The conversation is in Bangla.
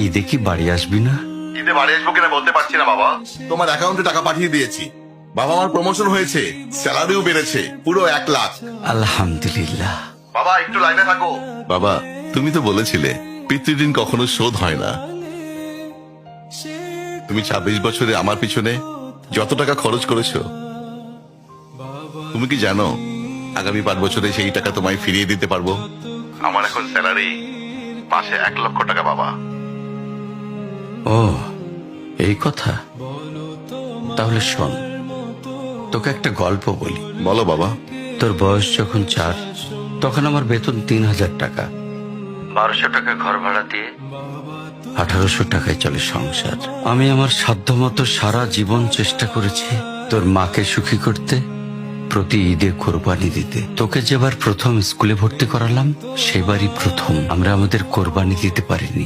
ঈদে কি বাড়ি আসবি না? ঈদে বাড়ি আসবো কিনা বলতে পারছি না বাবা। তোমার অ্যাকাউন্টে টাকা পাঠিয়ে দিয়েছি। বাবা, আমার প্রমোশন হয়েছে, স্যালারিও বেড়েছে, পুরো 1 লাখ। আলহামদুলিল্লাহ। বাবা, একটু লাইনে থাকো। বাবা, তুমি তো বলেছিলে পিতৃঋণ কখনো শোধ হয় না। তুমি 26 বছরে আমার পিছনে যত টাকা খরচ করেছো, তুমি কি জানো আগামী 5 বছরে সেই টাকা তোমায় ফিরিয়ে দিতে পারবো? আমার এখন স্যালারি মাসে 1 লক্ষ টাকা বাবা। ও, এই কথা। তাহলে শোন, তোকে একটা গল্প বলি। বলো বাবা। তোর বয়স যখন 4, তখন আমার বেতন 3,000 টাকা। 1200 টাকা ঘর ভাড়া দিয়ে 1800 টাকায় চলে সংসার। আমি আমার সাধ্যমতো সারা জীবন চেষ্টা করেছি তোর মাকে সুখী করতে, প্রতি ঈদে কোরবানি দিতে। তোকে যেবার প্রথম স্কুলে ভর্তি করালাম, সেবারই প্রথম আমরা আমাদের কোরবানি দিতে পারিনি।